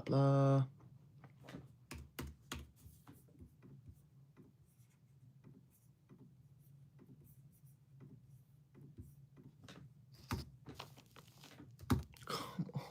blah. Come on.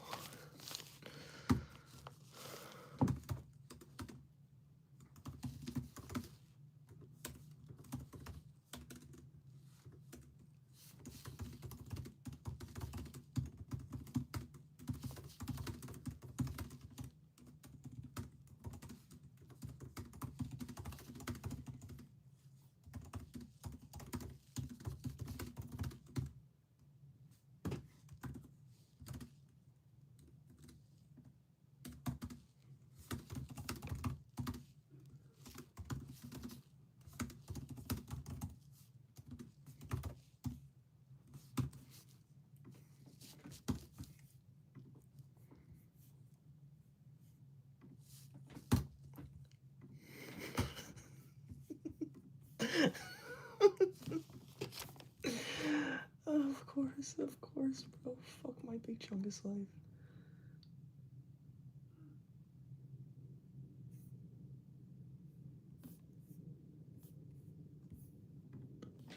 Of course, bro. Fuck my big chungus life.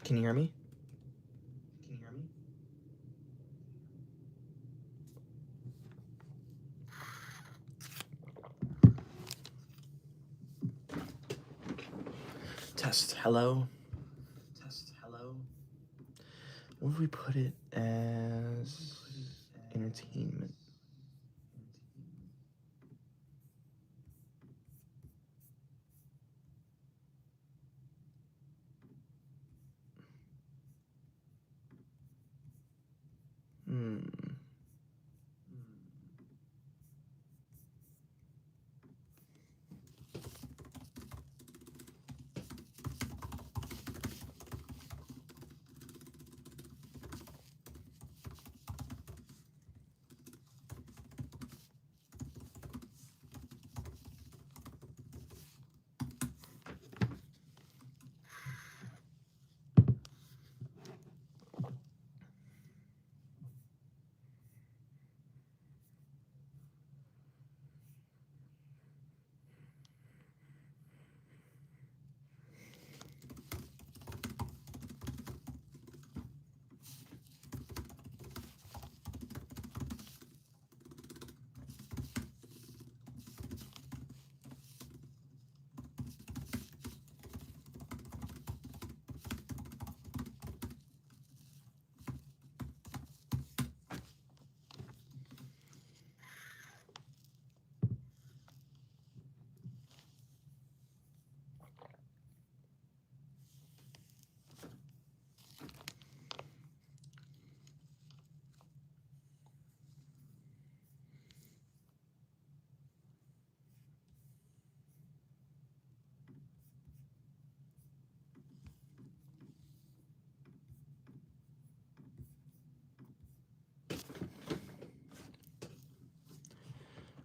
Can you hear me? Test. Hello. What if we put it as entertainment?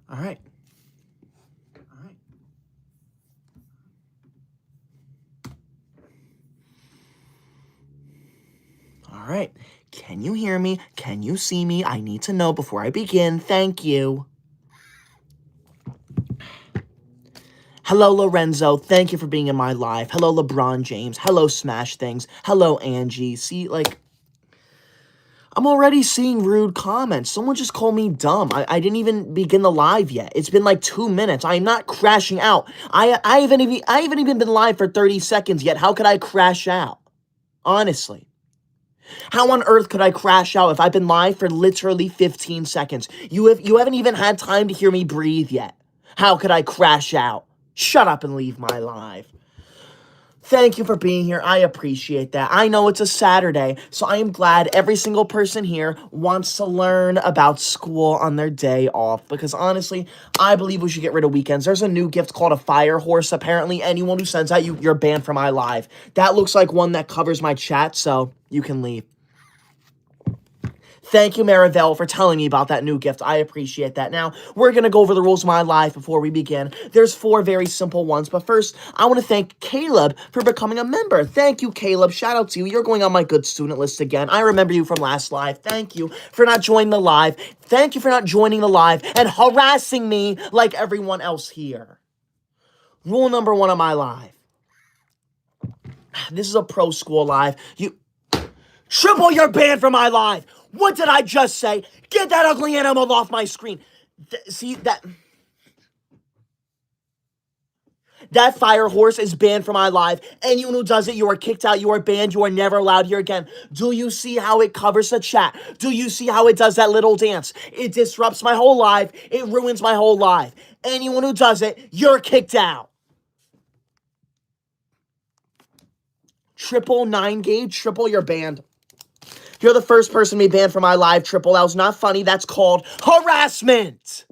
All right. All right. Can you hear me? Can you see me? I need to know before I begin. Thank you. Hello, Lorenzo. Thank you for being in my live. Hello, LeBron James. Hello, Smash Things. Hello, Angie. See, like, I'm already seeing rude comments. Someone just called me dumb. I didn't even begin the live yet. It's been like 2 minutes. I'm not crashing out. I haven't even been live for 30 seconds yet. How could I crash out? Honestly. How on earth could I crash out if I've been live for literally 15 seconds? You haven't even had time to hear me breathe yet. How could I crash out? Shut up and leave my live. Thank you for being here. I appreciate that. I know it's a Saturday, so I am glad every single person here wants to learn about school on their day off, because honestly, I believe we should get rid of weekends. There's a new gift called a fire horse. Apparently, anyone who sends that, you're banned from my live. That looks like one that covers my chat, so you can leave. Thank you, Marivelle, for telling me about that new gift. I appreciate that. Now, we're going to go over the rules of my life before we begin. There's 4 very simple ones, but first, I want to thank Caleb for becoming a member. Thank you, Caleb. Shout out to you. You're going on my good student list again. I remember you from last live. Thank you for not joining the live. Thank you for not joining the live and harassing me like everyone else here. Rule number 1 of my live. This is a pro school live. Triple, you're banned from my live. What did I just say? Get that ugly animal off my screen. See, that fire horse is banned from my live. Anyone who does it, you are kicked out. You are banned. You are never allowed here again. Do you see how it covers the chat? Do you see how it does that little dance? It disrupts my whole live. It ruins my whole live. Anyone who does it, you're kicked out. Triple 9 gauge. Triple, you're banned. You're the first person to be banned from my live, Triple. That was not funny. That's called harassment.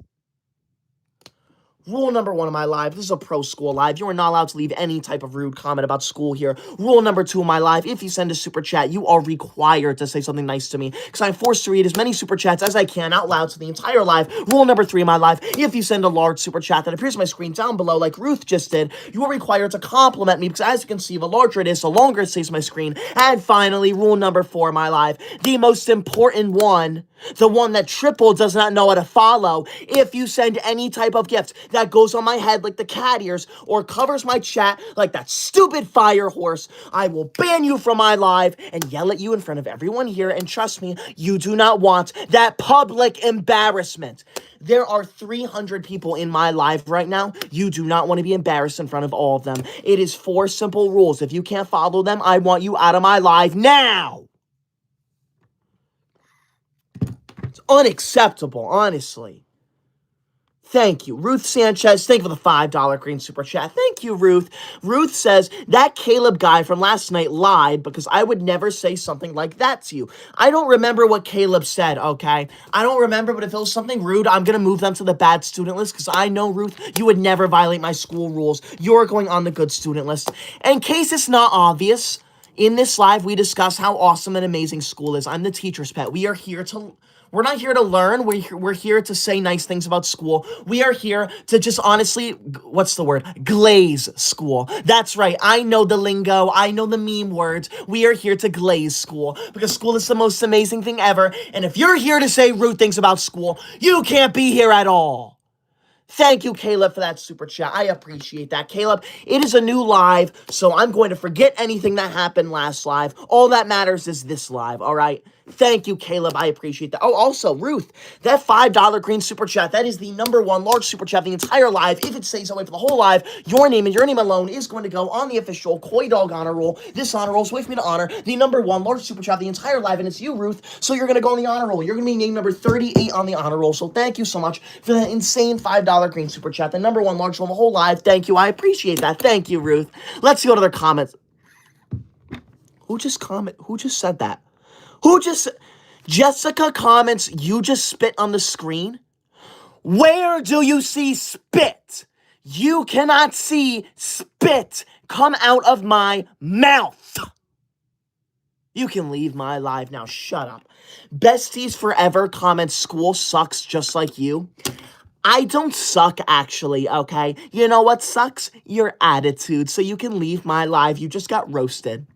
Rule number 1 of my live, this is a pro school live. You are not allowed to leave any type of rude comment about school here. Rule number 2 of my live, if you send a super chat, you are required to say something nice to me because I'm forced to read as many super chats as I can out loud to the entire live. Rule number 3 of my live, if you send a large super chat that appears on my screen down below like Ruth just did, you are required to compliment me because as you can see, the larger it is, the longer it stays on my screen. And finally, rule number 4 of my live, the most important one, the one that Triple does not know how to follow. If you send any type of gift that goes on my head like the cat ears or covers my chat like that stupid fire horse, I will ban you from my live and yell at you in front of everyone here. And trust me, you do not want that public embarrassment. There are 300 people in my live right now. You do not want to be embarrassed in front of all of them. It is 4 simple rules. If you can't follow them, I want you out of my live now. Unacceptable, honestly. Thank you. Ruth Sanchez, thank you for the $5 green super chat. Thank you, Ruth. Ruth says, that Caleb guy from last night lied because I would never say something like that to you. I don't remember what Caleb said, okay? I don't remember, but if it was something rude, I'm going to move them to the bad student list because I know, Ruth, you would never violate my school rules. You're going on the good student list. In case it's not obvious, in this live, we discuss how awesome and amazing school is. I'm the teacher's pet. We're not here to learn. We're here to say nice things about school. We are here to just honestly, what's the word? Glaze school. That's right. I know the lingo. I know the meme words. We are here to glaze school because school is the most amazing thing ever. And if you're here to say rude things about school, you can't be here at all. Thank you, Caleb, for that super chat. I appreciate that, Caleb. It is a new live, so I'm going to forget anything that happened last live. All that matters is this live, all right? Thank you, Caleb. I appreciate that. Oh, also, Ruth, that $5 green super chat, that is the #1 large super chat of the entire live. If it stays that way for the whole live, your name and your name alone is going to go on the official Koi Dog honor roll. This honor roll is with me to honor the #1 large super chat of the entire live, and it's you, Ruth, so you're going to go on the honor roll. You're going to be named number 38 on the honor roll, so thank you so much for that insane $5 green super chat, the #1 large roll of the whole live. Thank you. I appreciate that. Thank you, Ruth. Let's go to their comments. Who just said that? Jessica comments, you just spit on the screen? Where do you see spit? You cannot see spit come out of my mouth. You can leave my live now. Shut up. Besties Forever comments, school sucks just like you. I don't suck, actually, okay? You know what sucks? Your attitude. So you can leave my live. You just got roasted.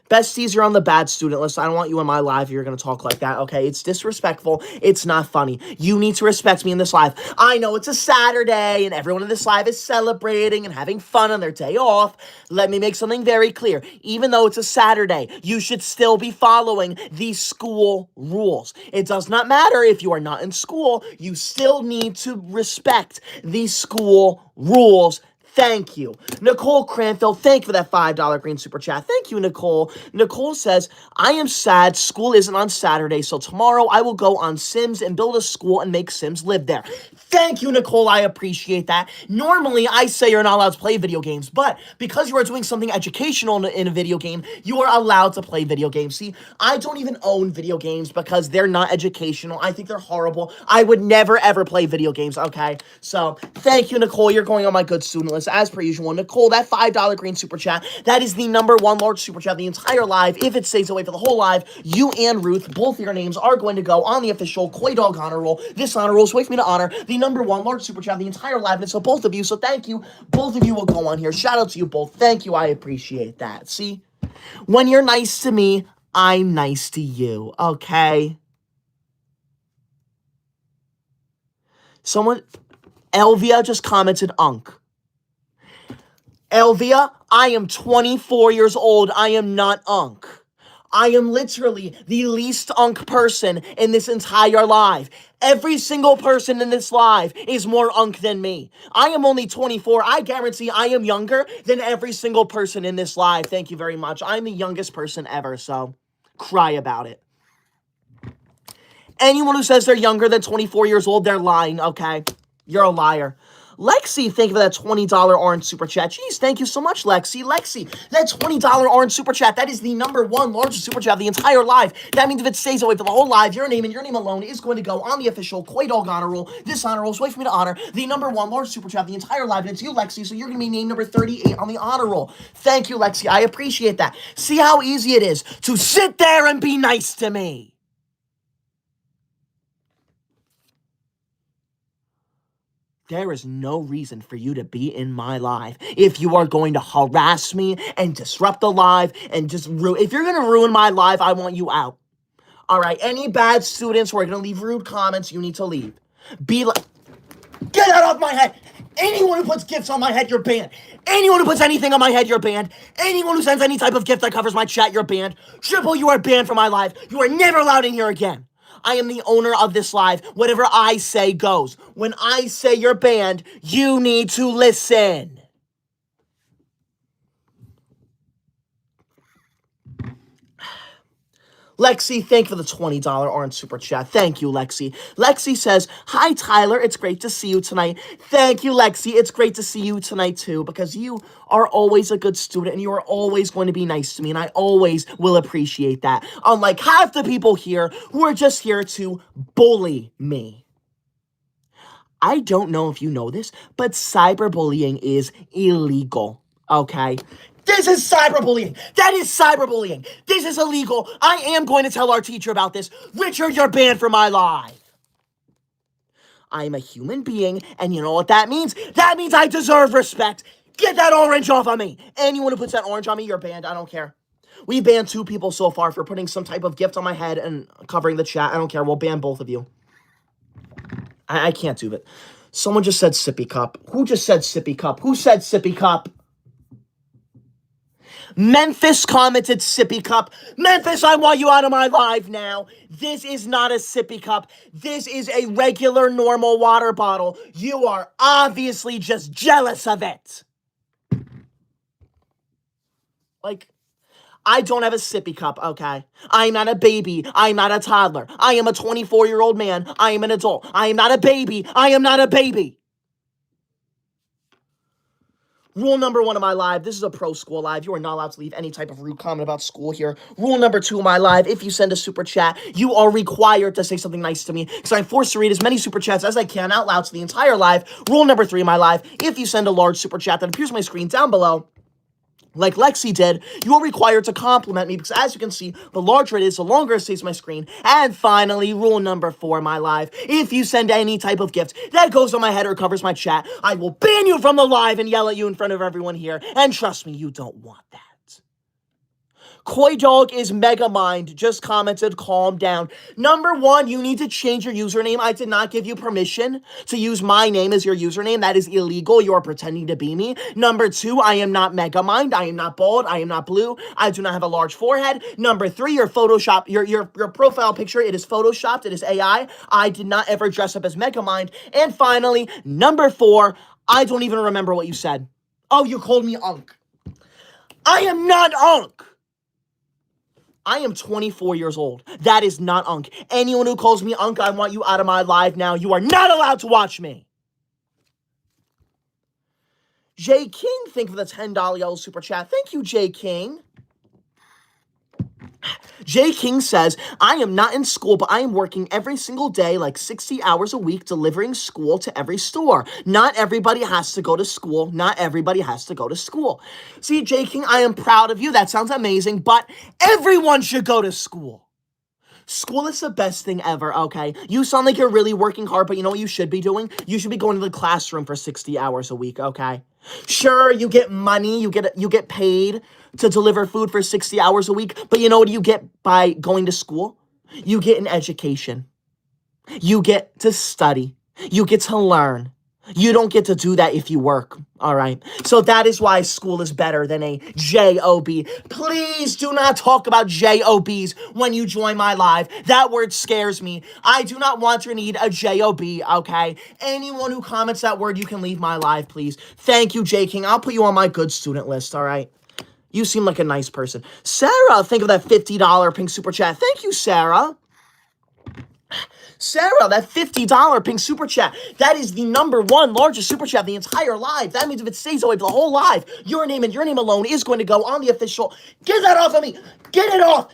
Besties, you're on the bad student list. I don't want you in my live if you're going to talk like that, okay? It's disrespectful. It's not funny. You need to respect me in this live. I know it's a Saturday, and everyone in this live is celebrating and having fun on their day off. Let me make something very clear. Even though it's a Saturday, you should still be following the school rules. It does not matter if you are not in school. You still need to respect the school rules. Thank you. Nicole Cranfield, thank you for that $5 green super chat. Thank you, Nicole. Nicole says, I am sad school isn't on Saturday, so tomorrow I will go on Sims and build a school and make Sims live there. Thank you, Nicole. I appreciate that. Normally, I say you're not allowed to play video games, but because you are doing something educational in a video game, you are allowed to play video games. See, I don't even own video games because they're not educational. I think they're horrible. I would never, ever play video games, okay? So, thank you, Nicole. You're going on my good student list. Ridiculous, as per usual. Nicole, that $5 green super chat, that is the #1 large super chat of the entire live. If it stays away for the whole live, you and Ruth, both your names are going to go on the official Koi Dog honor roll. This honor roll is way for me to honor the #1 large super chat of the entire live, and it's for both of you, so thank you. Both of you will go on here. Shout out to you both. Thank you. I appreciate that. See? When you're nice to me, I'm nice to you, okay? Someone, Elvia just commented Unk. Elvia, I am 24 years old. I am not Unk. I am literally the least Unk person in this entire live. Every single person in this live is more Unk than me. I am only 24. I guarantee I am younger than every single person in this live. Thank you very much. I'm the youngest person ever, so cry about it. Anyone who says they're younger than 24 years old, they're lying, okay? You're a liar. Lexi, thank you for that $20 orange super chat. Jeez, thank you so much, Lexi. Lexi, that $20 orange super chat, that is the #1 largest super chat of the entire live. That means if it stays away for the whole live, your name and your name alone is going to go on the official Koi Dog honor roll. This honor roll is way for me to honor the #1 largest super chat of the entire live, and it's you, Lexi, so you're going to be named number 38 on the honor roll. Thank you, Lexi. I appreciate that. See how easy it is to sit there and be nice to me. There is no reason for you to be in my live. If you are going to harass me and disrupt the live and just if you're going to ruin my live, I want you out. All right, any bad students who are going to leave rude comments, you need to leave. Get that off my head. Anyone who puts gifts on my head, you're banned. Anyone who puts anything on my head, you're banned. Anyone who sends any type of gift that covers my chat, you're banned. Triple, you are banned from my live. You are never allowed in here again. I am the owner of this live. Whatever I say goes. When I say you're banned, you need to listen. Lexi, thank you for the $20 orange super chat. Thank you, Lexi. Lexi says, hi, Tyler. It's great to see you tonight. Thank you, Lexi. It's great to see you tonight, too, because you are always a good student, and you are always going to be nice to me, and I always will appreciate that. Unlike half the people here who are just here to bully me. I don't know if you know this, but cyberbullying is illegal, okay? This is cyberbullying. That is cyberbullying. This is illegal. I am going to tell our teacher about this. Richard, you're banned from my live. I am a human being, and you know what that means? That means I deserve respect. Get that orange off of me. Anyone who puts that orange on me, you're banned. I don't care. We banned 2 people so far for putting some type of gift on my head and covering the chat. I don't care. We'll ban both of you. I can't do it. Someone just said sippy cup. Who just said sippy cup? Who said sippy cup? Memphis commented sippy cup. Memphis, I want you out of my live now. This is not a sippy cup. This is a regular, normal water bottle. You are obviously just jealous of it. Like, I don't have a sippy cup, okay? I'm not a baby. I'm not a toddler. I am a 24-year-old man. I am an adult. I am not a baby. I am not a baby. Rule #1 of my live, this is a pro school live. You are not allowed to leave any type of rude comment about school here. Rule #2 of my live, if you send a super chat, you are required to say something nice to me because I'm forced to read as many super chats as I can out loud to the entire live. Rule #3 of my live, if you send a large super chat that appears on my screen down below, like Lexi did, you are required to compliment me because, as you can see, the larger it is, the longer it stays on my screen. And finally, rule #4 of my live, if you send any type of gift that goes on my head or covers my chat, I will ban you from the live and yell at you in front of everyone here. And trust me, you don't want that. Koi Dog is Megamind, just commented, calm down. #1, you need to change your username. I did not give you permission to use my name as your username. That is illegal. You are pretending to be me. #2, I am not Megamind. I am not bald. I am not blue. I do not have a large forehead. #3, your Photoshop, your profile picture, it is Photoshopped. It is AI. I did not ever dress up as Megamind. And finally, #4, I don't even remember what you said. Oh, you called me Unk. I am not Unk. I am 24 years old. That is not Unk. Anyone who calls me Unk, I want you out of my live now. You are not allowed to watch me. J. King, thank you for the $10 yellow super chat. Thank you, J. King. Jay King says, I am not in school, but I am working every single day, like 60 hours a week, delivering school to every store. Not everybody has to go to school. Not everybody has to go to school. See, Jay King, I am proud of you. That sounds amazing, but everyone should go to school. School is the best thing ever, okay? You sound like you're really working hard, but you know what you should be doing? You should be going to the classroom for 60 hours a week, okay? Sure, you get money, you get paid to deliver food for 60 hours a week, but you know what you get by going to school? You get an education. You get to study. You get to learn. You don't get to do that if you work, all right? So that is why school is better than a J-O-B. Please do not talk about J-O-Bs when you join my live. That word scares me. I do not want or need a J-O-B, okay? Anyone who comments that word, you can leave my live, please. Thank you, J. King. I'll put you on my good student list, all right? You seem like a nice person. Sarah, think of that $50 pink super chat. Thank you, Sarah. Sarah, that $50 pink super chat, that is the #1 largest super chat of the entire live. That means if it stays away for the whole live, your name and your name alone is going to go on the official. Get that off of me. Get it off.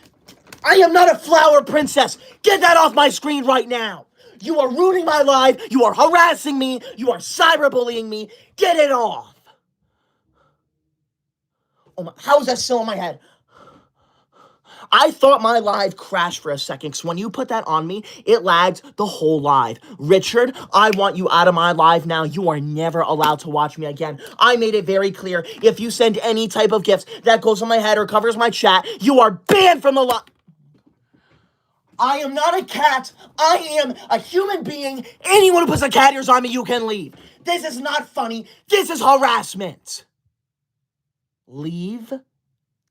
I am not a flower princess. Get that off my screen right now. You are ruining my live. You are harassing me. You are cyberbullying me. Get it off. Oh my, how is that still in my head? I thought my live crashed for a second because when you put that on me, it lagged the whole live. Richard, I want you out of my live now. You are never allowed to watch me again. I made it very clear. If you send any type of gifts that goes on my head or covers my chat, you are banned from the live. I am not a cat. I am a human being. Anyone who puts a cat ears on me, you can leave. This is not funny. This is harassment. Leave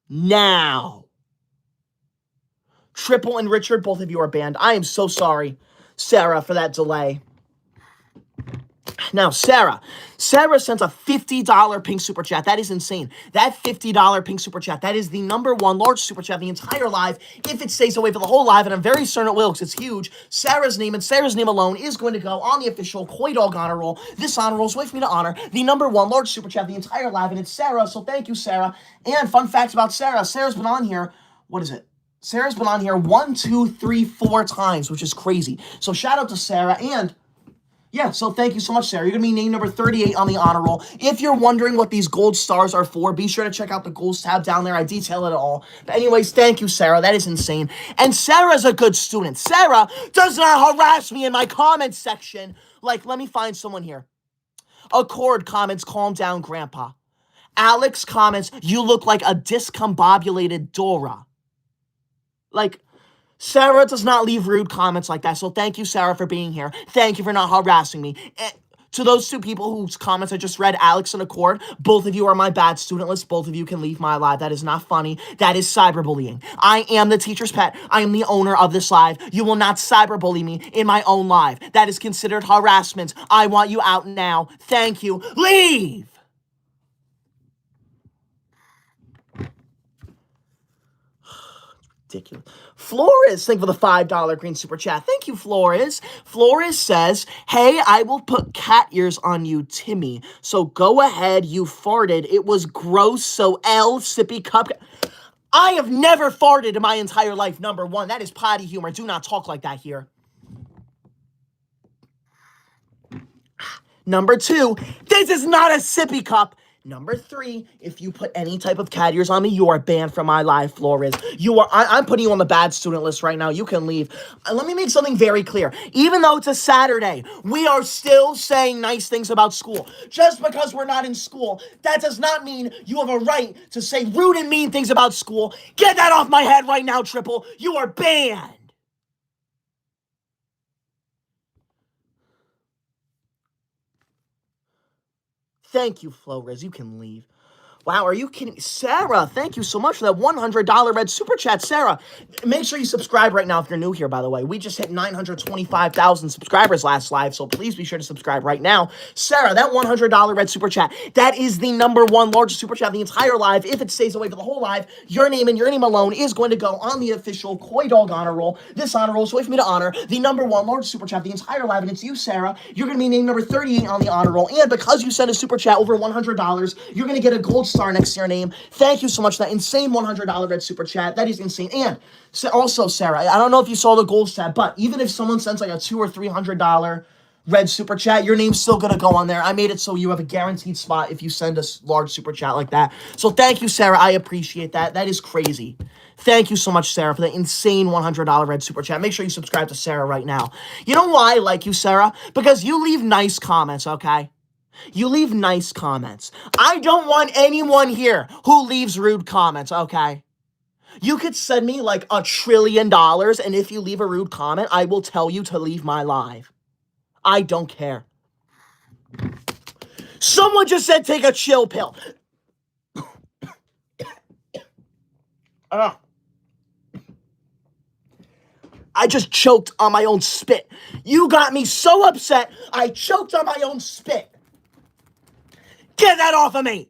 now. Triple and Richard, both of you are banned. I am so sorry, Sarah, for that delay. Now, Sarah sent a $50 pink super chat. That is insane. That $50 pink super chat, that is the #1 large super chat of the entire live. If it stays away for the whole live, and I'm very certain it will because it's huge, Sarah's name and Sarah's name alone is going to go on the official Koi Dog honor roll. This honor roll is way for me to honor the #1 large super chat of the entire live, and it's Sarah, so thank you, Sarah. And fun facts about Sarah. Sarah's been on here, what is it? Sarah's been on here 1, 2, 3, 4 times, which is crazy. So shout out to Sarah, and yeah, so thank you so much, Sarah. You're going to be named number 38 on the honor roll. If you're wondering what these gold stars are for, be sure to check out the goals tab down there. I detail it all. But anyways, thank you, Sarah. That is insane. And Sarah's a good student. Sarah does not harass me in my comments section. Like, let me find someone here. Accord comments, calm down, Grandpa. Alex comments, you look like a discombobulated Dora. Like, Sarah does not leave rude comments like that, so thank you, Sarah, for being here. Thank you for not harassing me. To those two people whose comments I just read, Alex and Accord, both of you are my bad student list. Both of you can leave my live. That is not funny. That is cyberbullying. I am the teacher's pet. I am the owner of this live. You will not cyberbully me in my own live. That is considered harassment. I want you out now. Thank you. Leave! Ridiculous. Flores, thank you for the $5 green super chat. Thank you, Flores. Flores says, hey, I will put cat ears on you, Timmy. So go ahead, you farted. It was gross, so L, sippy cup. I have never farted in my entire life, #1. That is potty humor. Do not talk like that here. #2, this is not a sippy cup. #3, if you put any type of cat ears on me, you are banned from my live, Flores. I'm putting you on the bad student list right now. You can leave. Let me make something very clear. Even though it's a Saturday, we are still saying nice things about school. Just because we're not in school, that does not mean you have a right to say rude and mean things about school. Get that off my head right now, Triple. You are banned. Thank you, Flores. You can leave. Wow, are you kidding me? Sarah, thank you so much for that $100 red super chat. Sarah, make sure you subscribe right now if you're new here, by the way. We just hit 925,000 subscribers last live, so please be sure to subscribe right now. Sarah, that $100 red super chat, that is the #1 largest super chat of the entire live. If it stays away for the whole live, your name and your name alone is going to go on the official Koi Dog honor roll. This honor roll is a way for me to honor the #1 largest super chat of the entire live, and it's you, Sarah. You're going to be named number 38 on the honor roll, and because you sent a super chat over $100, you're going to get a gold star next to your name. Thank you so much for that insane $100 red super chat. That is insane. And also, Sarah, I don't know if you saw the goals tab, but even if someone sends like a $200 or $300 red super chat, your name's still gonna go on there. I made it so you have a guaranteed spot if you send us large super chat like that. So thank you, Sarah. I appreciate that. That is crazy. Thank you so much, Sarah, for the insane $100 red super chat. Make sure you subscribe to Sarah right now. You know why I like you, Sarah? Because you leave nice comments, okay? You leave nice comments. I don't want anyone here who leaves rude comments, okay? You could send me like $1 trillion, and if you leave a rude comment, I will tell you to leave my live. I don't care. Someone just said take a chill pill. I just choked on my own spit. You got me so upset, I choked on my own spit. Get that off of me.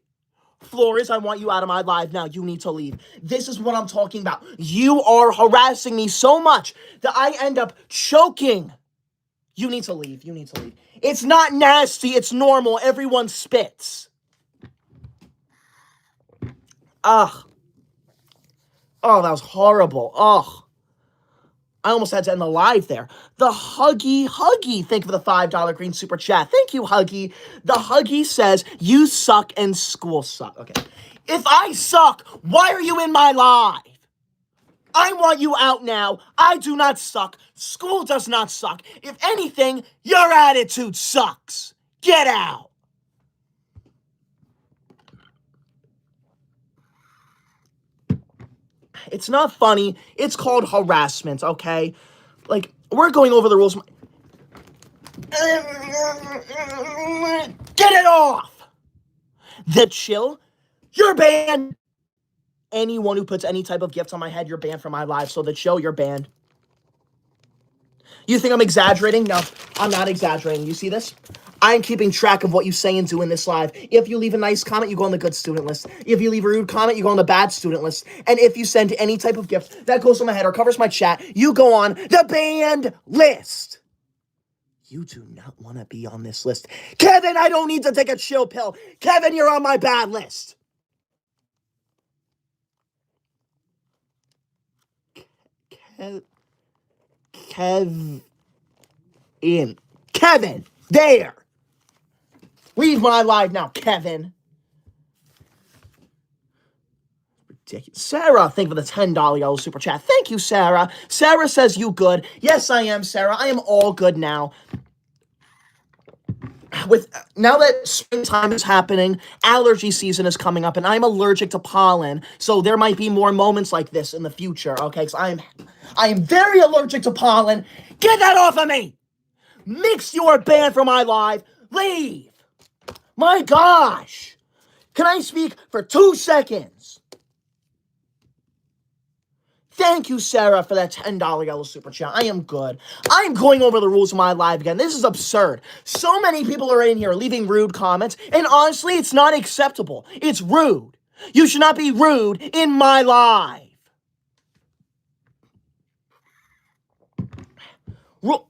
Flores, I want you out of my live now. You need to leave. This is what I'm talking about. You are harassing me so much that I end up choking. You need to leave. You need to leave. It's not nasty. It's normal. Everyone spits. Ugh. Oh, that was horrible. Ugh. I almost had to end the live there. The Huggy, thank you for the $5 green super chat. Thank you, Huggy. The Huggy says, you suck and school suck. Okay. If I suck, why are you in my live? I want you out now. I do not suck. School does not suck. If anything, your attitude sucks. Get out. It's not funny. It's called harassment, okay? Like, we're going over the rules. Get it off! The chill? You're banned. Anyone who puts any type of gift on my head, you're banned from my live. So the chill, you're banned. You think I'm exaggerating? No, I'm not exaggerating. You see this? I'm keeping track of what you say and do in this live. If you leave a nice comment, you go on the good student list. If you leave a rude comment, you go on the bad student list. And if you send any type of gift that goes on my head or covers my chat, you go on the banned list. You do not want to be on this list. Kevin, I don't need to take a chill pill. Kevin, you're on my bad list. Kevin, there. Leave my live now, Kevin. Ridiculous. Sarah, thank you for the $10 yellow super chat. Thank you, Sarah. Sarah says you good. Yes, I am, Sarah. I am all good now. Now that springtime is happening, allergy season is coming up, and I'm allergic to pollen, so there might be more moments like this in the future, okay? Because I am very allergic to pollen. Get that off of me! Mix your banned from my live. Leave! My gosh! Can I speak for 2 seconds? Thank you, Sarah, for that $10 yellow super chat. I am good. I'm going over the rules of my live again. This is absurd. So many people are in here leaving rude comments, and honestly, it's not acceptable. It's rude. You should not be rude in my live. Oh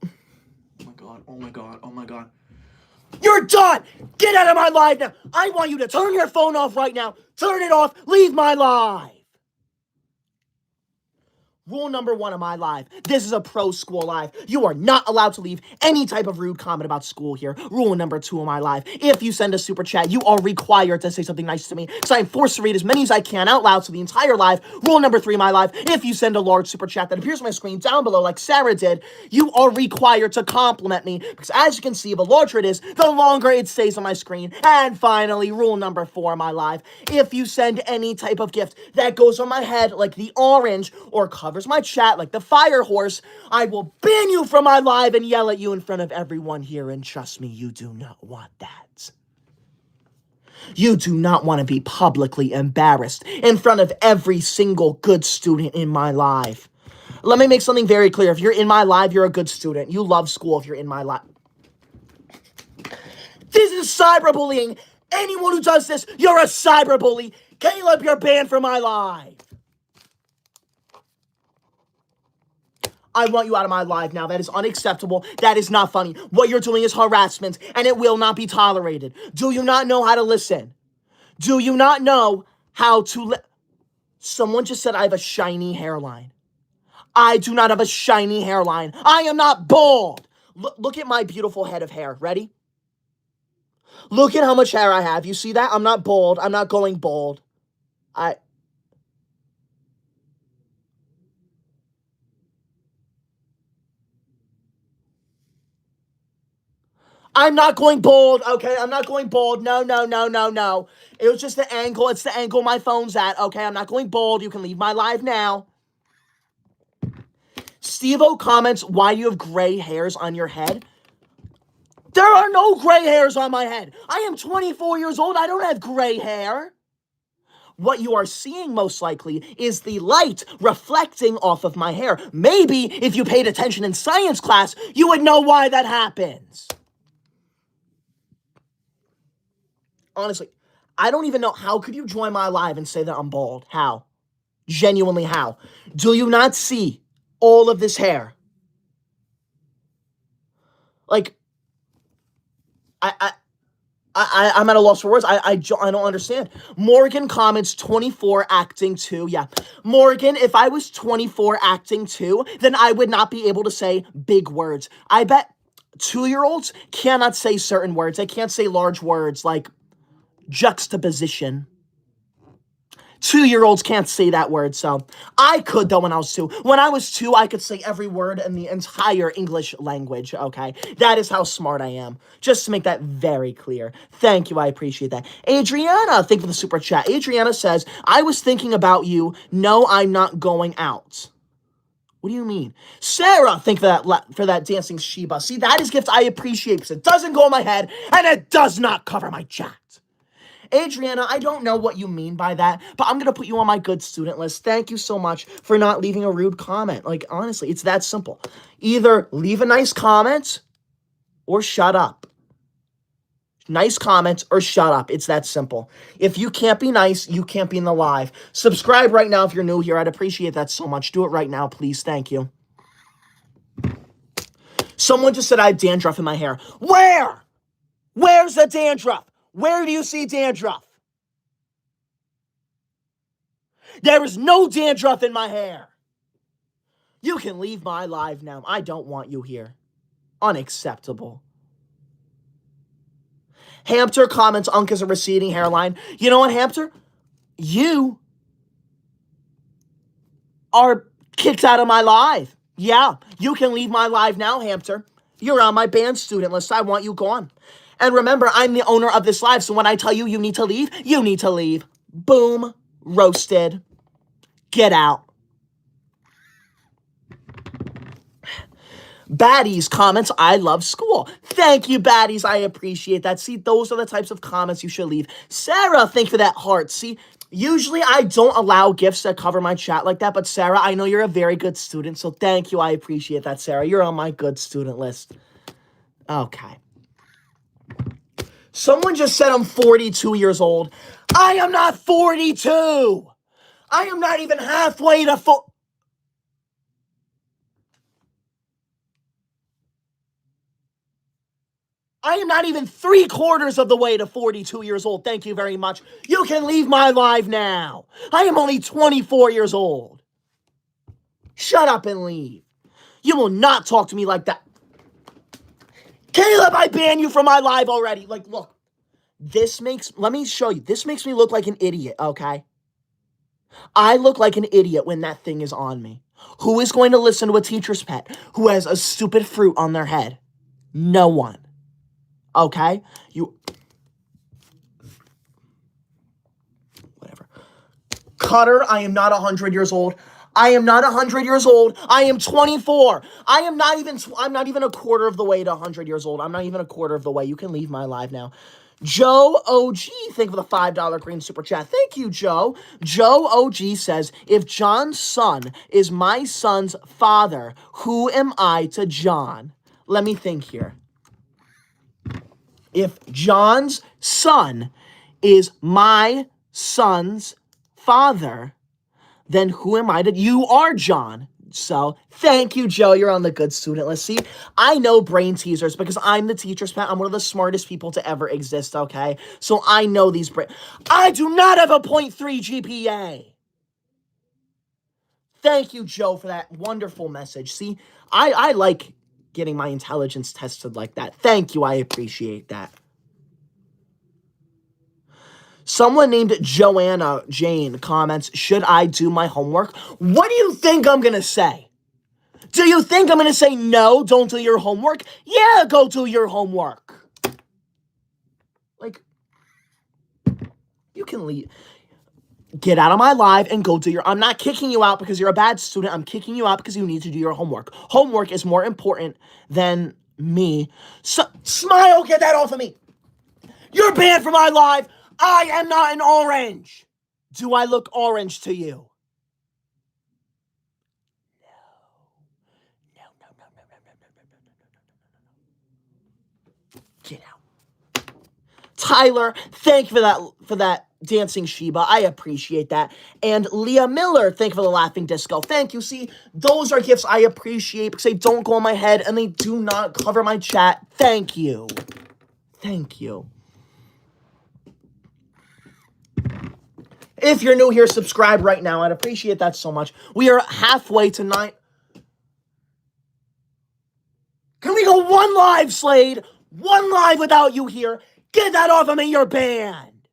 my God, oh my God, oh my God. You're done! Get out of my live now! I want you to turn your phone off right now. Turn it off. Leave my live. Rule number 1 of my live. This is a pro school live. You are not allowed to leave any type of rude comment about school here. Rule number 2 of my live. If you send a super chat, you are required to say something nice to me. So I am forced to read as many as I can out loud to the entire live. Rule number 3 of my live. If you send a large super chat that appears on my screen down below like Sarah did, you are required to compliment me. Because as you can see, the larger it is, the longer it stays on my screen. And finally, rule number 4 of my live. If you send any type of gift that goes on my head like the orange or covers my chat like the fire horse, I will ban you from my live and yell at you in front of everyone here, and trust me, you do not want that. You do not want to be publicly embarrassed in front of every single good student in my live. Let me make something very clear. If you're in my live, you're a good student. You love school if you're in my live. This is cyberbullying. Anyone who does this, you're a cyberbully. Caleb, you're banned from my live. I want you out of my live now. That is unacceptable. That is not funny. What you're doing is harassment, and it will not be tolerated. Do you not know how to listen? Do you not know how to Someone just said I have a shiny hairline. I do not have a shiny hairline. I am not bald. Look at my beautiful head of hair. Ready? Look at how much hair I have. You see that? I'm not bald. I'm not going bald. I'm not going bald, okay? I'm not going bald. No, no, no, no, no. It was just the angle. It's the angle my phone's at, okay? I'm not going bald. You can leave my live now. Steve-O comments, why do you have gray hairs on your head? There are no gray hairs on my head. I am 24 years old. I don't have gray hair. What you are seeing most likely is the light reflecting off of my hair. Maybe if you paid attention in science class, you would know why that happens. Honestly, I don't even know. How could you join my live and say that I'm bald? How? Genuinely, how? Do you not see all of this hair? Like, I'm at a loss for words. I don't understand. Morgan comments 24 acting 2. Yeah. Morgan, if I was 24 acting 2, then I would not be able to say big words. I bet 2-year-olds cannot say certain words. They can't say large words like juxtaposition. 2-year-olds can't say that word, so I could, though, when I was 2. When I was 2, I could say every word in the entire English language, okay? That is how smart I am. Just to make that very clear. Thank you, I appreciate that. Adriana, thank you for the super chat. Adriana says, I was thinking about you. No, I'm not going out. What do you mean? Sarah, thank you for that dancing Sheba. See, that is gift I appreciate because it doesn't go in my head and it does not cover my chat. Adriana, I don't know what you mean by that, but I'm going to put you on my good student list. Thank you so much for not leaving a rude comment. Like, honestly, it's that simple. Either leave a nice comment or shut up. Nice comments or shut up. It's that simple. If you can't be nice, you can't be in the live. Subscribe right now if you're new here. I'd appreciate that so much. Do it right now, please. Thank you. Someone just said I have dandruff in my hair. Where? Where's the dandruff? Where do you see dandruff? There is no dandruff in my hair. You can leave my live now. I don't want you here. Unacceptable. Hampter comments, Unk has a receding hairline. You know what, Hampter? You are kicked out of my live. Yeah, you can leave my live now, Hampter. You're on my banned student list. I want you gone. And remember, I'm the owner of this live, so when I tell you you need to leave, you need to leave. Boom. Roasted. Get out. Baddies comments, I love school. Thank you, Baddies. I appreciate that. See, those are the types of comments you should leave. Sarah, thank you for that heart. See, usually I don't allow gifts that cover my chat like that, but Sarah, I know you're a very good student, so thank you. I appreciate that, Sarah. You're on my good student list. Okay. Someone just said I'm 42 years old. I am not 42. I am not even halfway to I am not even 3/4 of the way to 42 years old. Thank you very much. You can leave my live now. I am only 24 years old. Shut up and leave. You will not talk to me like that. Caleb, I ban you from my live already. Like, look, let me show you. This makes me look like an idiot, okay? I look like an idiot when that thing is on me. Who is going to listen to a teacher's pet who has a stupid fruit on their head? No one. Okay? Whatever. Cutter, I am not 100 years old. I am not 100 years old. I am 24. I'm not even a quarter of the way to 100 years old. I'm not even a quarter of the way. You can leave my live now. Joe OG, thank you for the $5 green super chat. Thank you, Joe. Joe OG says, if John's son is my son's father, who am I to John? Let me think here. If John's son is my son's father, then who am I to... You are John. So, thank you, Joe. You're on the good student list. See, I know brain teasers because I'm the teacher's pet. I'm one of the smartest people to ever exist, okay? So, I know these I do not have a 0.3 GPA. Thank you, Joe, for that wonderful message. See, I like getting my intelligence tested like that. Thank you. I appreciate that. Someone named Joanna Jane comments, should I do my homework? What do you think I'm going to say? Do you think I'm going to say, no, don't do your homework? Yeah, go do your homework. Like, you can leave. Get out of my live and go do your... I'm not kicking you out because you're a bad student. I'm kicking you out because you need to do your homework. Homework is more important than me. So, Smile, get that off of me. You're banned from my live. I am not an orange. Do I look orange to you? Get out. Tyler, thank you for that dancing Sheba. I appreciate that. And Leah Miller, thank you for the laughing disco. Thank you. See, those are gifts I appreciate because they don't go on my head and they do not cover my chat. Thank you. Thank you. If you're new here, subscribe right now. I'd appreciate that so much. We are halfway tonight. Can we go one live, Slade? One live without you here. Get that off of me, you're banned.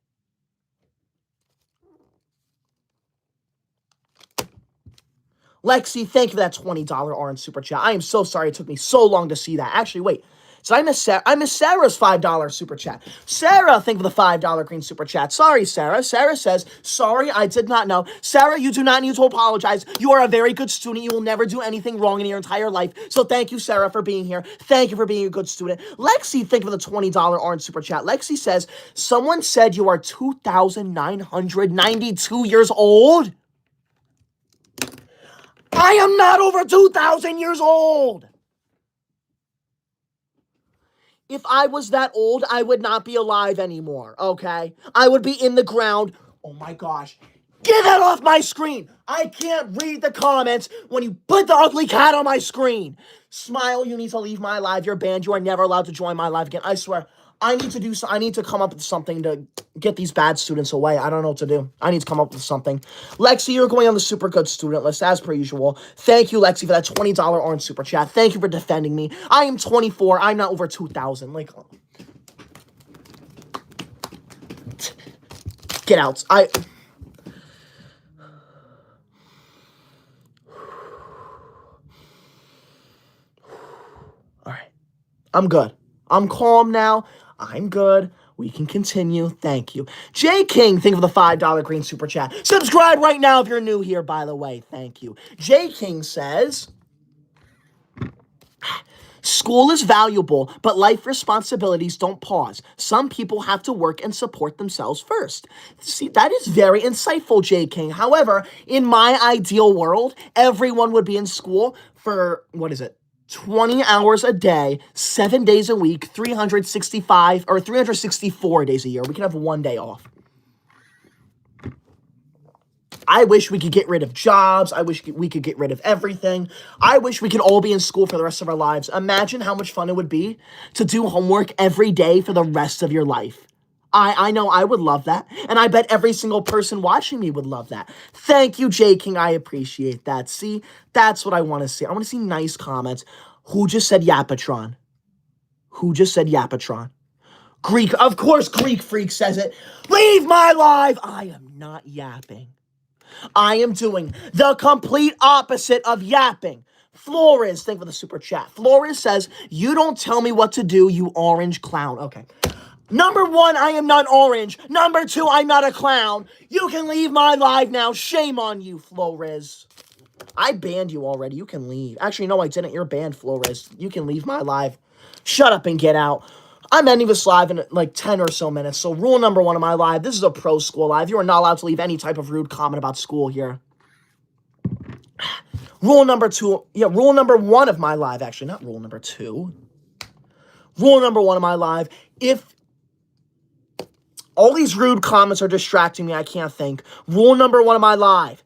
Lexi, thank you for that $20 orange super chat. I am so sorry it took me so long to see that. Actually, wait. So I miss Sarah's $5 super chat. Sarah, thank you for the $5 green super chat. Sorry, Sarah. Sarah says, sorry, I did not know. Sarah, you do not need to apologize. You are a very good student. You will never do anything wrong in your entire life. So thank you, Sarah, for being here. Thank you for being a good student. Lexi, thank you for the $20 orange super chat. Lexi says, someone said you are 2,992 years old. I am not over 2,000 years old. If I was that old, I would not be alive anymore, okay? I would be in the ground. Oh my gosh. Get that off my screen. I can't read the comments when you put the ugly cat on my screen. Smile, you need to leave my live. You're banned. You are never allowed to join my live again. I swear. I need to come up with something to get these bad students away. I don't know what to do. I need to come up with something. Lexi, you're going on the super good student list, as per usual. Thank you, Lexi, for that $20 orange super chat. Thank you for defending me. I am 24. I'm not over 2,000. Like, get out. All right. I'm good. I'm calm now. I'm good. We can continue. Thank you. J King, thank you for the $5 green super chat. Subscribe right now if you're new here, by the way. Thank you. J King says, school is valuable, but life responsibilities don't pause. Some people have to work and support themselves first. See, that is very insightful, J King. However, in my ideal world, everyone would be in school for, 20 hours a day, 7 days a week, 365 or 364 days a year. We can have one day off. I wish we could get rid of jobs. I wish we could get rid of everything. I wish we could all be in school for the rest of our lives. Imagine how much fun it would be to do homework every day for the rest of your life. I know I would love that, and I bet every single person watching me would love that. Thank you, J. King. I appreciate that. See, that's what I want to see. I want to see nice comments. Who just said Yapatron? Who just said Yapatron? Greek, of course Greek Freak says it. Leave my live. I am not yapping. I am doing the complete opposite of yapping. Flores, thank you for the super chat. Flores says, you don't tell me what to do, you orange clown. Okay. Number one, I am not orange. Number two, I'm not a clown. You can leave my live now. Shame on you, Flores. I banned you already. You can leave. Actually, no, I didn't. You're banned, Flores. You can leave my live. Shut up and get out. I'm ending this live in like 10 or so minutes. So rule number one of my live, this is a pro school live. You are not allowed to leave any type of rude comment about school here. Rule number one of my live, actually, not rule number two. Rule number one of my live, if all these rude comments are distracting me, I can't think. Rule number one of my live,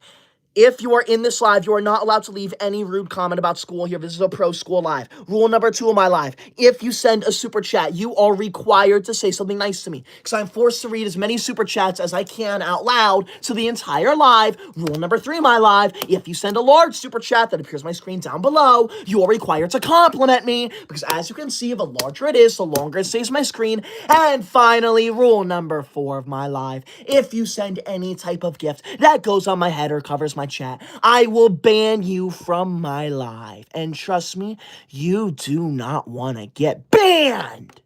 If you are in this live, you are not allowed to leave any rude comment about school here. This is a pro school live. Rule number 2 of my live. If you send a super chat, you are required to say something nice to me because I'm forced to read as many super chats as I can out loud to the entire live. Rule number 3 of my live. If you send a large super chat that appears on my screen down below, you are required to compliment me because as you can see, the larger it is, the longer it stays on my screen. And finally, rule number 4 of my live. If you send any type of gift that goes on my head or covers my chat, I will ban you from my live. And trust me, you do not want to get banned.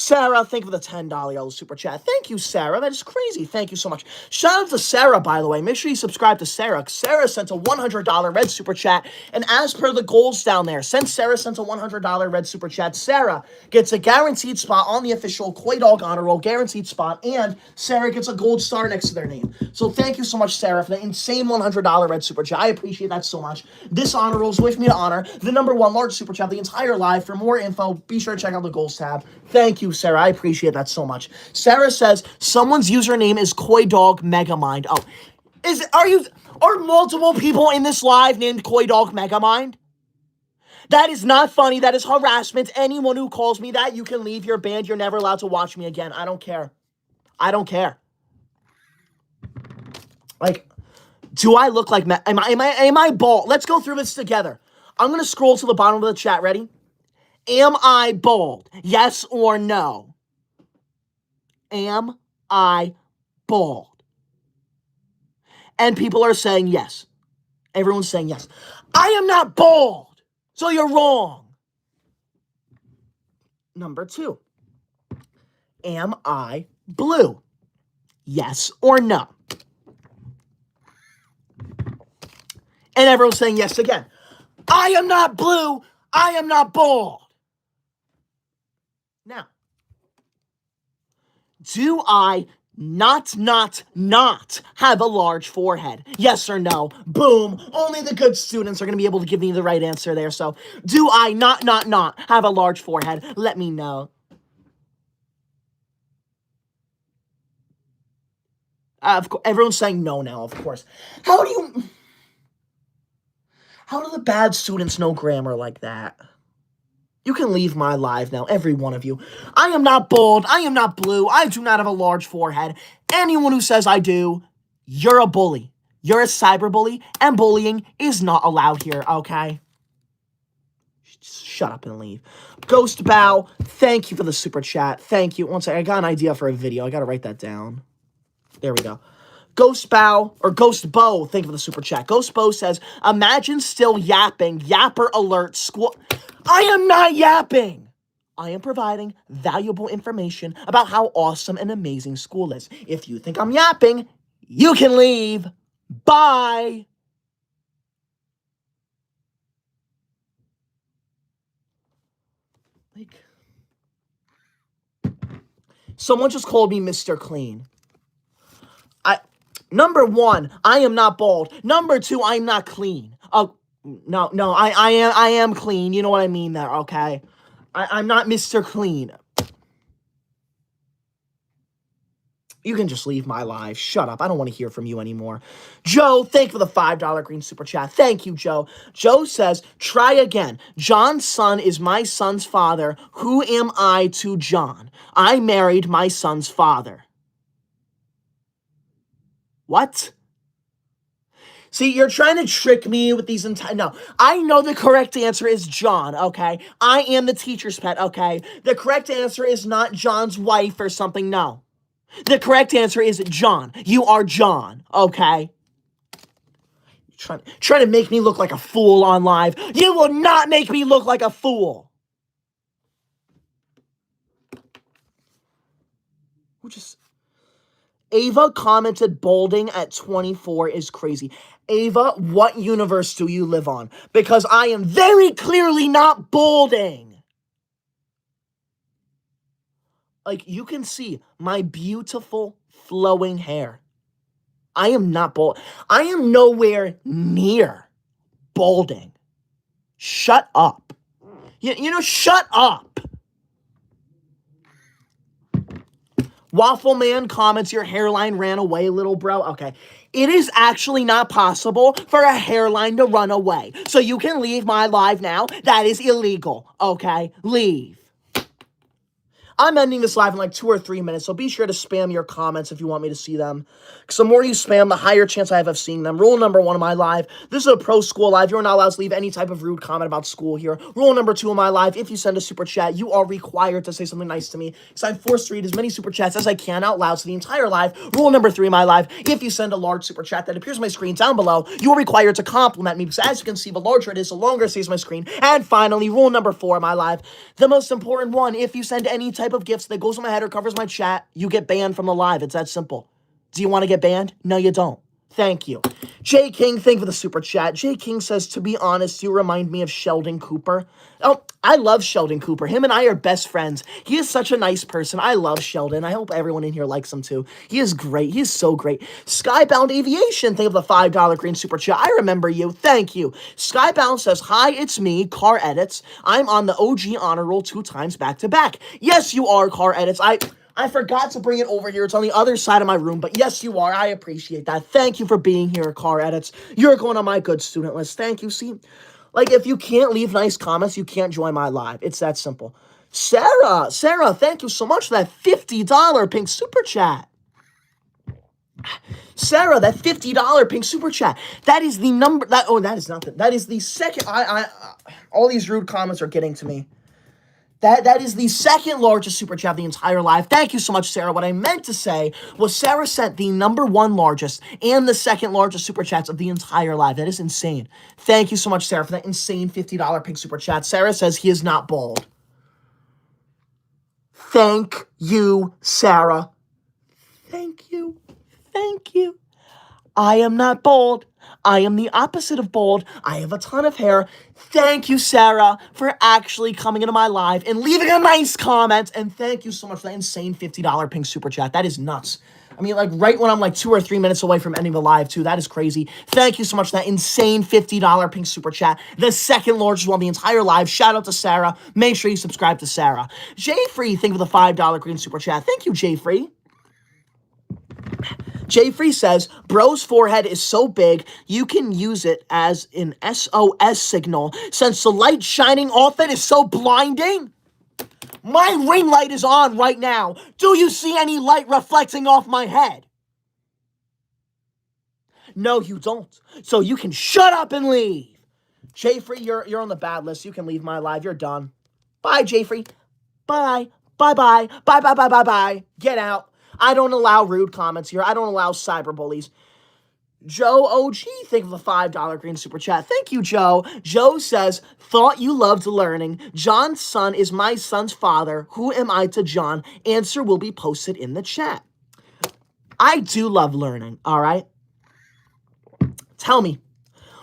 Sarah, thank you for the $10 yellow super chat. Thank you, Sarah. That is crazy. Thank you so much. Shout out to Sarah, by the way. Make sure you subscribe to Sarah. Sarah sent a $100 red super chat. And as per the goals down there, since Sarah sent a $100 red super chat, Sarah gets a guaranteed spot on the official Koi Dog Honor Roll, guaranteed spot, and Sarah gets a gold star next to their name. So thank you so much, Sarah, for the insane $100 red super chat. I appreciate that so much. This honor rolls with me to honor the #1 large super chat the entire live. For more info, be sure to check out the goals tab. Thank you, Sarah. I appreciate that so much. Sarah says someone's username is Koi Dog Megamind. Oh, are multiple people in this live named Koi Dog Megamind? That is not funny. That is harassment. Anyone who calls me that, you can leave your band. You're never allowed to watch me again. I don't care. I don't care. Like, do I look like am I bald? Let's go through this together. I'm gonna scroll to the bottom of the chat. Ready? Am I bald? Yes or no? Am I bald? And people are saying yes. Everyone's saying yes. I am not bald. So you're wrong. Number 2. Am I blue? Yes or no? And everyone's saying yes again. I am not blue. I am not bald. Now, do I not have a large forehead? Yes or no? Boom. Only the good students are going to be able to give me the right answer there. So, do I not have a large forehead? Let me know. Of course, everyone's saying no now, of course. How do the bad students know grammar like that? You can leave my live now, every one of you. I am not bald. I am not blue. I do not have a large forehead. Anyone who says I do, you're a bully. You're a cyberbully, and bullying is not allowed here, okay? Just shut up and leave. Ghost Bow, thank you for the super chat. Thank you. One second, I got an idea for a video. I gotta write that down. There we go. Ghost Bow, or Ghost Bow, thank you for the super chat. Ghost Bow says, imagine still yapping, yapper alert, I am not yapping. I am providing valuable information about how awesome and amazing school is. If you think I'm yapping, you can leave. Bye. Like, someone just called me Mr. Clean. Number 1, I am not bald. Number 2, I'm not clean. No, I am clean. You know what I mean there, okay? I'm not Mr. Clean. You can just leave my live. Shut up. I don't want to hear from you anymore. Joe, thank you for the $5 green super chat. Thank you, Joe. Joe says, try again. John's son is my son's father. Who am I to John? I married my son's father. What? See, you're trying to trick me with these no, I know the correct answer is John, okay? I am the teacher's pet, okay? The correct answer is not John's wife or something, no. The correct answer is John. You are John, okay? Trying to make me look like a fool on live. You will not make me look like a fool. Ava commented balding at 24 is crazy. Ava, what universe do you live on? Because I am very clearly not balding. Like, you can see my beautiful flowing hair. I am not bald. I am nowhere near balding. Shut up. You know, shut up. Waffle Man comments, your hairline ran away, little bro. Okay. It is actually not possible for a hairline to run away. So you can leave my live now. That is illegal. Okay? Leave. I'm ending this live in like 2 or 3 minutes, so be sure to spam your comments if you want me to see them. Because the more you spam, the higher chance I have of seeing them. Rule number 1 of my live, this is a pro school live. You're not allowed to leave any type of rude comment about school here. Rule number 2 of my live, if you send a super chat, you are required to say something nice to me. Because I'm forced to read as many super chats as I can out loud to the entire live. Rule number 3 of my live, if you send a large super chat that appears on my screen down below, you are required to compliment me. Because as you can see, the larger it is, the longer it stays on my screen. And finally, rule number 4 of my live, the most important one, if you send any type of gifts that goes on my head or covers my chat, you get banned from the live. It's that simple. Do you want to get banned? No, you don't. Thank you. J. King, thank you for the super chat. J. King says, to be honest, you remind me of Sheldon Cooper. Oh, I love Sheldon Cooper. Him and I are best friends. He is such a nice person. I love Sheldon. I hope everyone in here likes him too. He is great. He is so great. Skybound Aviation, thank you for the $5 green super chat. I remember you. Thank you. Skybound says, hi, it's me, Car Edits. I'm on the OG honor roll 2 times back to back. Yes, you are, Car Edits. I forgot to bring it over here. It's on the other side of my room, but yes, you are. I appreciate that. Thank you for being here, Car Edits. You're going on my good student list. Thank you. See, like, if you can't leave nice comments, you can't join my live. It's that simple. Sarah, thank you so much for that $50 pink super chat. Sarah, that $50 pink super chat. That is the number. That is nothing. That is the second. All these rude comments are getting to me. That is the second largest super chat of the entire live. Thank you so much, Sarah. What I meant to say was Sarah sent the number 1 largest and the second largest super chats of the entire live. That is insane. Thank you so much, Sarah, for that insane $50 pink super chat. Sarah says he is not bald. Thank you, Sarah. Thank you. Thank you. I am not bald. I am the opposite of bald. I have a ton of hair. Thank you, Sarah, for actually coming into my live and leaving a nice comment. And thank you so much for that insane $50 pink super chat. That is nuts. I mean, like, right when I'm like 2 or 3 minutes away from ending the live, too. That is crazy. Thank you so much for that insane $50 pink super chat. The second largest one of the entire live. Shout out to Sarah. Make sure you subscribe to Sarah. Jay-Free, thank you for the $5 green super chat. Thank you, Jay-Free. Jay-Free says, bro's forehead is so big, you can use it as an SOS signal since the light shining off it is so blinding. My ring light is on right now. Do you see any light reflecting off my head? No, you don't. So you can shut up and leave. Jay-Free, you're on the bad list. You can leave my live. You're done. Bye, Jay-Free. Bye. Bye-bye. Bye-bye-bye-bye-bye. Get out. I don't allow rude comments here. I don't allow cyberbullies. Joe OG, thank you for the $5 green super chat. Thank you, Joe. Joe says, thought you loved learning. John's son is my son's father. Who am I to John? Answer will be posted in the chat. I do love learning, all right? Tell me,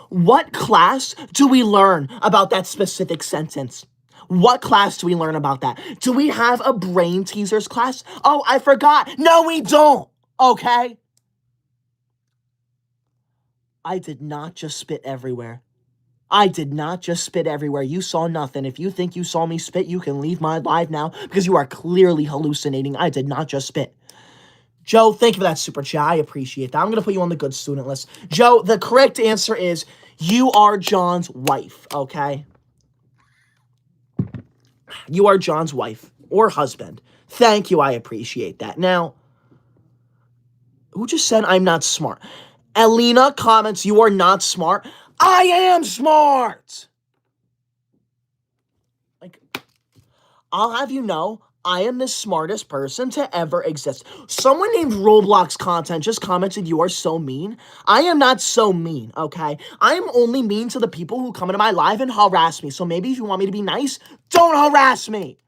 what class do we learn about that specific sentence? What class do we learn about that? Do we have a brain teasers class? Oh, I forgot. No, we don't. Okay? I did not just spit everywhere. I did not just spit everywhere. You saw nothing. If you think you saw me spit, you can leave my live now because you are clearly hallucinating. I did not just spit. Joe, thank you for that super chat. I appreciate that. I'm going to put you on the good student list. Joe, the correct answer is you are John's wife, okay? You are John's wife or husband. Thank you. I appreciate that. Now, who just said I'm not smart? Elena comments, you are not smart. I am smart. Like, I'll have you know, I am the smartest person to ever exist. Someone named Roblox Content just commented, you are so mean. I am not so mean, okay? I am only mean to the people who come into my live and harass me. So maybe if you want me to be nice, don't harass me.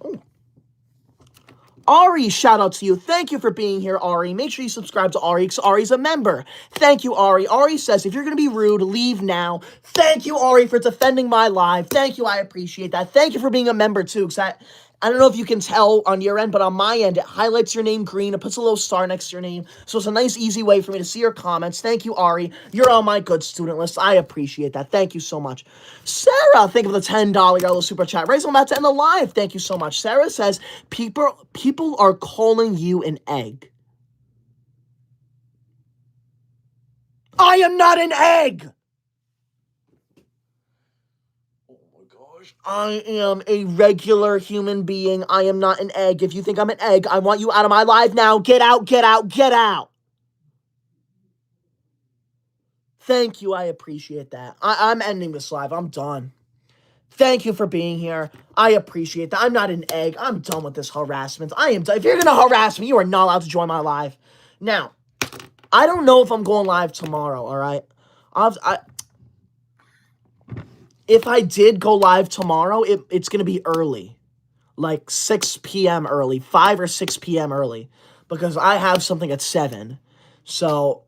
Ooh. Ari, shout out to you. Thank you for being here, Ari. Make sure you subscribe to Ari because Ari's a member. Thank you, Ari. Ari says, if you're going to be rude, leave now. Thank you, Ari, for defending my live. Thank you. I appreciate that. Thank you for being a member, too, because I don't know if you can tell on your end, but on my end, it highlights your name green. It puts a little star next to your name. So it's a nice, easy way for me to see your comments. Thank you, Ari. You're on my good student list. I appreciate that. Thank you so much. Sarah, thank you for the $10 yellow super chat. Rachel, I'm about to end the live. Thank you so much. Sarah says, people are calling you an egg. I am not an egg. I am a regular human being. I am not an egg. If you think I'm an egg, I want you out of my life now. Get out, get out, get out. Thank you. I appreciate that. I'm ending this live. I'm done. Thank you for being here. I appreciate that. I'm not an egg. I'm done with this harassment. I am done. If you're going to harass me, you are not allowed to join my live. Now, I don't know if I'm going live tomorrow, all right? If I did go live tomorrow, it's going to be early. Like 6 p.m. early, 5 or 6 p.m. early, because I have something at 7. So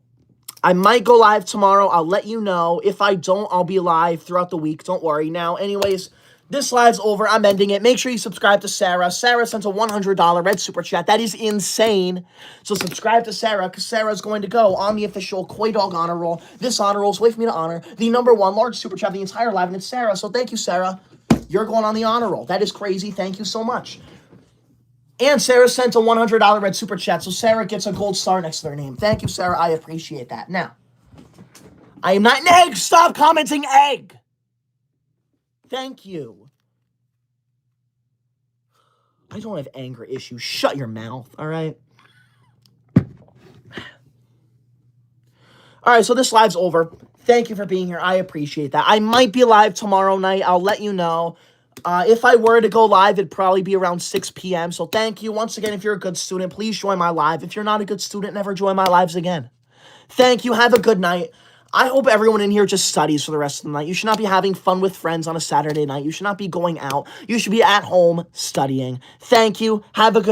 I might go live tomorrow. I'll let you know. If I don't, I'll be live throughout the week. Don't worry. Now, anyways, this live's over. I'm ending it. Make sure you subscribe to Sarah. Sarah sent a $100 red super chat. That is insane. So subscribe to Sarah, because Sarah's going to go on the official Koi Dog honor roll. This honor roll is way for me to honor the #1 large super chat of the entire live, and it's Sarah. So thank you, Sarah. You're going on the honor roll. That is crazy. Thank you so much. And Sarah sent a $100 red super chat, so Sarah gets a gold star next to their name. Thank you, Sarah. I appreciate that. Now, I am not an egg. Stop commenting egg. Thank you. I don't have anger issues. Shut your mouth, all right? All right, so this live's over. Thank you for being here. I appreciate that. I might be live tomorrow night. I'll let you know. If I were to go live, it'd probably be around 6 p.m. So thank you. Once again, if you're a good student, please join my live. If you're not a good student, never join my lives again. Thank you. Have a good night. I hope everyone in here just studies for the rest of the night. You should not be having fun with friends on a Saturday night. You should not be going out. You should be at home studying. Thank you. Have a good